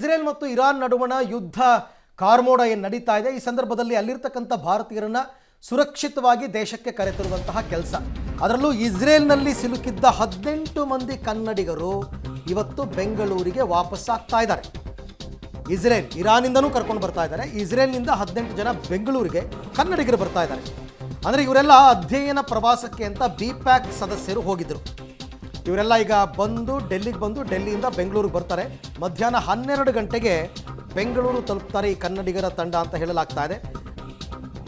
Israel ಮತ್ತು Iran ನಡುವಣ ಯುದ್ಧ ಕಾರ್ಮೋಡ ಏನು ನಡೀತಾ ಇದೆ, ಈ ಸಂದರ್ಭದಲ್ಲಿ ಅಲ್ಲಿರ್ತಕ್ಕಂಥ ಭಾರತೀಯರನ್ನ ಸುರಕ್ಷಿತವಾಗಿ ದೇಶಕ್ಕೆ ಕರೆತರುವಂತಹ ಕೆಲಸ. ಅದರಲ್ಲೂ ಇಸ್ರೇಲ್ನಲ್ಲಿ ಸಿಲುಕಿದ್ದ 18 ಮಂದಿ ಕನ್ನಡಿಗರು ಇವತ್ತು ಬೆಂಗಳೂರಿಗೆ ವಾಪಸ್ಸಾಗ್ತಾ ಇದ್ದಾರೆ. ಇರಾನಿಂದನೂ ಕರ್ಕೊಂಡು ಬರ್ತಾ ಇದ್ದಾರೆ. ಇಸ್ರೇಲ್ನಿಂದ 18 ಜನ ಬೆಂಗಳೂರಿಗೆ ಕನ್ನಡಿಗರು ಬರ್ತಾ ಇದ್ದಾರೆ. ಅಂದರೆ ಇವರೆಲ್ಲ ಅಧ್ಯಯನ ಪ್ರವಾಸಕ್ಕೆ ಅಂತ BPAC ಸದಸ್ಯರು ಹೋಗಿದ್ದರು. ಇವರೆಲ್ಲ ಈಗ ಡೆಲ್ಲಿಗೆ ಬಂದು ಡೆಲ್ಲಿಯಿಂದ ಬೆಂಗಳೂರಿಗೆ ಬರ್ತಾರೆ. ಮಧ್ಯಾಹ್ನ 12 ಗಂಟೆಗೆ ಬೆಂಗಳೂರು ತಲುಪ್ತಾರೆ ಈ ಕನ್ನಡಿಗರ ತಂಡ ಅಂತ ಹೇಳಲಾಗ್ತಾ ಇದೆ.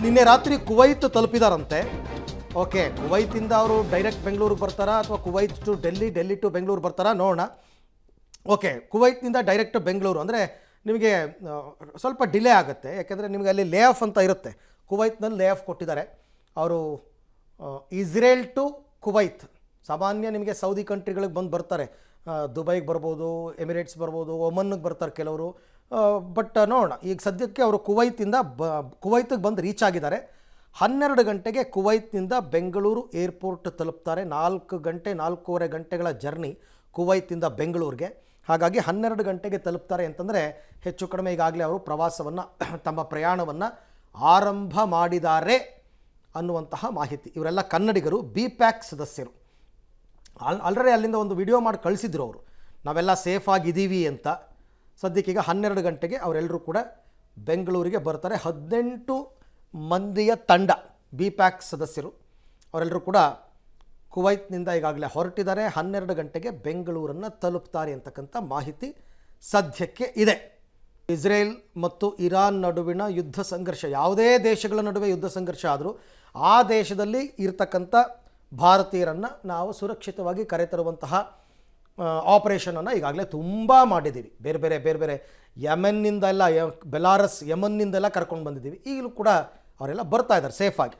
ನಿನ್ನೆ ರಾತ್ರಿ ಕುವೈತ್ ತಲುಪಿದಾರಂತೆ. ಓಕೆ, ಕುವೈತಿಂದ ಅವರು ಡೈರೆಕ್ಟ್ ಬೆಂಗಳೂರಿಗೆ ಬರ್ತಾರಾ ಅಥವಾ ಕುವೈತ್ ಟು ಡೆಲ್ಲಿ ಟು ಬೆಂಗಳೂರು ಬರ್ತಾರಾ ನೋಡೋಣ. ಓಕೆ, ಕುವೈತ್ನಿಂದ ಡೈರೆಕ್ಟ್ ಬೆಂಗಳೂರು ಅಂದರೆ ನಿಮಗೆ ಸ್ವಲ್ಪ ಡಿಲೇ ಆಗುತ್ತೆ. ಯಾಕೆಂದರೆ ನಿಮಗೆ ಅಲ್ಲಿ ಲೇ ಆಫ್ ಅಂತ ಇರುತ್ತೆ. ಕುವೈತ್ನಲ್ಲಿ ಲೇ ಆಫ್ ಕೊಟ್ಟಿದ್ದಾರೆ ಅವರು. ಇಸ್ರೇಲ್ ಟು ಕುವೈತ್ ಸಾಮಾನ್ಯ ನಿಮಗೆ ಸೌದಿ ಕಂಟ್ರಿಗಳಿಗೆ ಬರ್ತಾರೆ. ದುಬೈಗೆ ಬರ್ಬೋದು, ಎಮಿರೇಟ್ಸ್ ಬರ್ಬೋದು, ಒಮನ್ಗೆ ಬರ್ತಾರೆ ಕೆಲವರು. ಬಟ್ ನೋಡೋಣ, ಈಗ ಸದ್ಯಕ್ಕೆ ಅವರು ಕುವೈತಿಗೆ ಬಂದು ರೀಚ್ ಆಗಿದ್ದಾರೆ. 12 ಗಂಟೆಗೆ ಕುವೈತ್ನಿಂದ ಬೆಂಗಳೂರು ಏರ್ಪೋರ್ಟ್ ತಲುಪ್ತಾರೆ. 4.5 ಗಂಟೆಗಳ ಜರ್ನಿ ಕುವೈತಿಂದ ಬೆಂಗಳೂರಿಗೆ. ಹಾಗಾಗಿ 12 ಗಂಟೆಗೆ ತಲುಪ್ತಾರೆ ಅಂತಂದರೆ ಹೆಚ್ಚು ಕಡಿಮೆ ಈಗಾಗಲೇ ಅವರು ತಮ್ಮ ಪ್ರಯಾಣವನ್ನು ಆರಂಭ ಮಾಡಿದ್ದಾರೆ ಅನ್ನುವಂತಹ ಮಾಹಿತಿ. ಇವರೆಲ್ಲ ಕನ್ನಡಿಗರು, BPAC ಸದಸ್ಯರು. ಆಲ್ರೆಡಿ ಅಲ್ಲಿಂದ ಒಂದು ವಿಡಿಯೋ ಮಾಡಿ ಕಳಿಸಿದ್ರು ಅವರು, ನಾವೆಲ್ಲ ಸೇಫ್ ಆಗಿದ್ದೀವಿ ಅಂತ. ಸದ್ಯಕ್ಕೀಗ 12 ಗಂಟೆಗೆ ಅವರೆಲ್ಲರೂ ಕೂಡ ಬೆಂಗಳೂರಿಗೆ ಬರ್ತಾರೆ. 18 ಮಂದಿಯ ತಂಡ BPAC ಸದಸ್ಯರು ಅವರೆಲ್ಲರೂ ಕೂಡ ಕುವೈತ್ನಿಂದ ಈಗಾಗಲೇ ಹೊರಟಿದ್ದಾರೆ. 12 ಗಂಟೆಗೆ ಬೆಂಗಳೂರನ್ನು ತಲುಪ್ತಾರೆ ಅಂತಕ್ಕಂಥ ಮಾಹಿತಿ ಸದ್ಯಕ್ಕೆ ಇದೆ. ಇಸ್ರೇಲ್ ಮತ್ತು ಇರಾನ್ ನಡುವಿನ ಯುದ್ಧ ಸಂಘರ್ಷ, ಯಾವುದೇ ದೇಶಗಳ ನಡುವೆ ಯುದ್ಧ ಸಂಘರ್ಷ ಆದರೂ ಆ ದೇಶದಲ್ಲಿ ಇರತಕ್ಕಂಥ ಭಾರತೀಯರನ್ನು ನಾವು ಸುರಕ್ಷಿತವಾಗಿ ಕರೆತರುವಂತಹ ಆಪರೇಷನನ್ನು ಈಗಾಗಲೇ ತುಂಬ ಮಾಡಿದ್ದೀವಿ. ಬೇರೆ ಬೇರೆ ಯಮೆನ್ನಿಂದ ಎಲ್ಲ, ಬೆಲಾರಸ್ ಯಮನ್ನಿಂದೆಲ್ಲ ಕರ್ಕೊಂಡು ಬಂದಿದ್ದೀವಿ. ಈಗಲೂ ಕೂಡ ಅವರೆಲ್ಲ ಬರ್ತಾ ಇದ್ದಾರೆ ಸೇಫಾಗಿ.